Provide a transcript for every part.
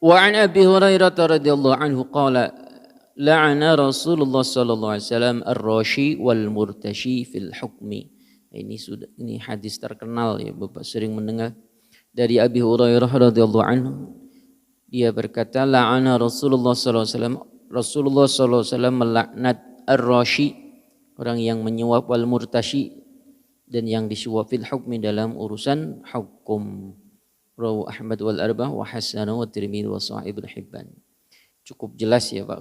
Wa an Abi Hurairah radhiyallahu anhu qala la'ana Rasulullah sallallahu alaihi wasallam ar-rashi wal murtashi fil hukmi. Ini hadis terkenal ya, Bapak sering mendengar dari Abi Hurairah radhiyallahu anhu. Dia berkata la'ana Rasulullah sallallahu alaihi wasallam, Rasulullah sallallahu alaihi wasallam melaknat ar-rashi, orang yang menyuap, wal murtashi, dan yang disuap fil hukmi dalam urusan hukum. Rawahu Ahmad wal Arba'ah wa hasanahu wa Tirmidzi wa Sahih Ibnu Hibban. Cukup jelas ya Pak.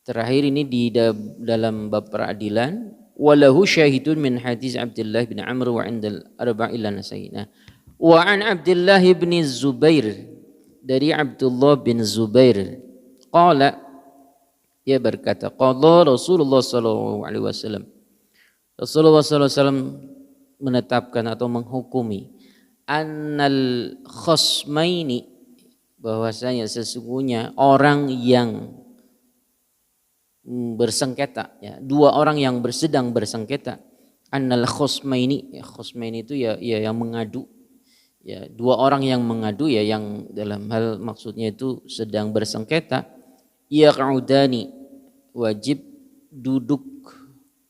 Terakhir ini di dalam bab peradilan, walahu syahidun min hadis Abdullah bin Amr wa indal arba' illa Nasai'na. Wa an Abdullah bin Zubair, dari Abdullah bin Zubair, qala, ia berkata, qala Rasulullah sallallahu alaihi wasallam, Rasulullah sallallahu alaihi wasallam menetapkan atau menghukumi annal khosmaini, bahwasanya sesungguhnya orang yang bersengketa, ya, dua orang yang sedang bersengketa, annal khosmaini, ya, khosmaini itu ya yang mengadu, ya, dua orang yang mengadu, ya, yang dalam hal maksudnya itu sedang bersengketa, yaq'udani, wajib duduk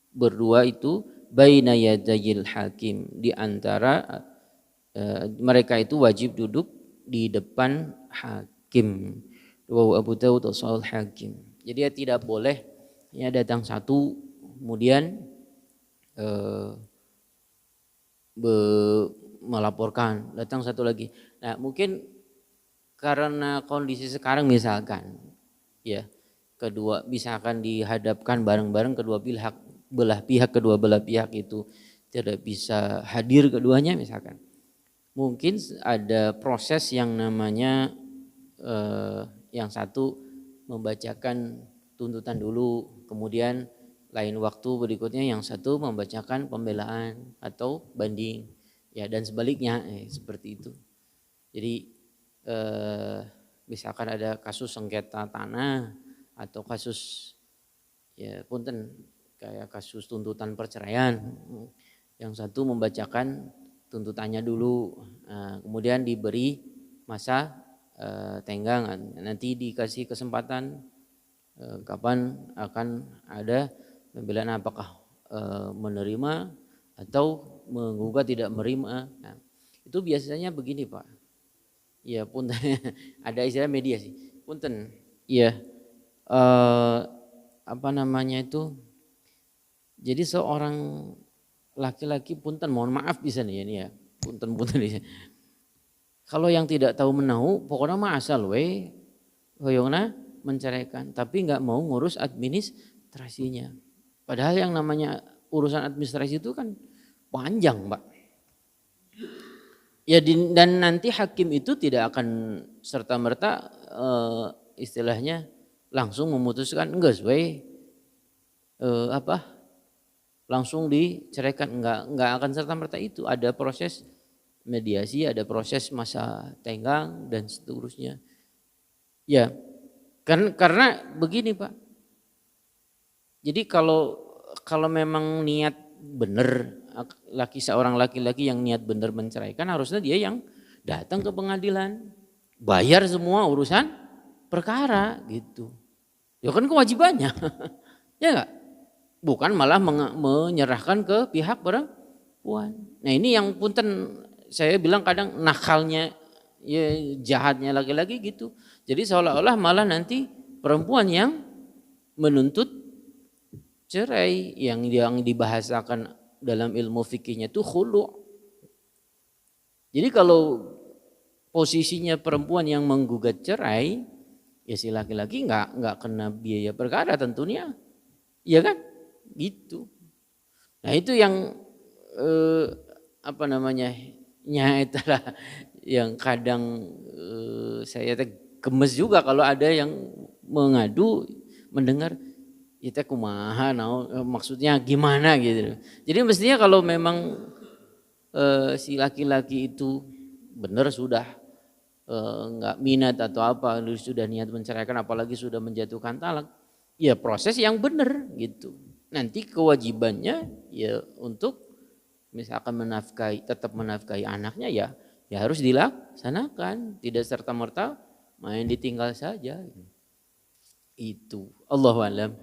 berdua itu, baina yadayil hakim, di antara mereka itu wajib duduk di depan hakim. Rawahu Abu Dawud wa Sahih Hakim. Jadi ya tidak boleh ya datang satu kemudian melaporkan, datang satu lagi. Nah, mungkin karena kondisi sekarang misalkan ya kedua misalkan dihadapkan bareng-bareng kedua belah pihak itu tidak bisa hadir keduanya misalkan. Mungkin ada proses yang namanya yang satu membacakan tuntutan dulu, kemudian lain waktu berikutnya yang satu membacakan pembelaan atau banding, ya, dan sebaliknya seperti itu. Jadi misalkan ada kasus sengketa tanah atau kasus ya punten kayak kasus tuntutan perceraian, yang satu membacakan tuntutannya dulu, kemudian diberi masa tenggang, nanti dikasih kesempatan kapan akan ada pembelaan, apakah menerima atau menggugat tidak menerima. Nah, itu biasanya begini Pak, ya punten ada istilah mediasi, punten, ya apa namanya itu, jadi seorang laki-laki punten, mohon maaf bisa nih ini ya, punten ya. Kalau yang tidak tahu menahu, pokoknya mah asal we hoyongna menceraikan, tapi nggak mau ngurus administrasinya. Padahal yang namanya urusan administrasi itu kan panjang, Pak. Ya, dan nanti hakim itu tidak akan serta merta istilahnya langsung memutuskan enggak we langsung diceraikan, enggak akan serta-merta itu, ada proses mediasi, ada proses masa tenggang dan seterusnya. Ya, karena begini Pak. Jadi kalau memang niat benar, seorang laki-laki yang niat benar menceraikan, harusnya dia yang datang ke pengadilan, bayar semua urusan perkara gitu. Ya kan kewajibannya. Ya enggak? Bukan malah menyerahkan ke pihak perempuan. Nah, ini yang punten saya bilang kadang nakalnya, ya jahatnya laki-laki gitu. Jadi seolah-olah malah nanti perempuan yang menuntut cerai, yang dibahasakan dalam ilmu fikihnya itu khulu'. Jadi kalau posisinya perempuan yang menggugat cerai, ya si laki-laki nggak kena biaya perkara tentunya, iya kan? Gitu. Nah itu yang itulah yang kadang saya gemes juga kalau ada yang mengadu mendengar itu kumaha, maksudnya gimana gitu. Jadi mestinya kalau memang si laki-laki itu benar sudah nggak minat atau apa, sudah niat menceraikan, apalagi sudah menjatuhkan talak, ya proses yang benar gitu. Nanti kewajibannya ya untuk misalkan tetap menafkahi anaknya, ya harus dilaksanakan, tidak serta-merta main ditinggal saja. Itu Allahu alam.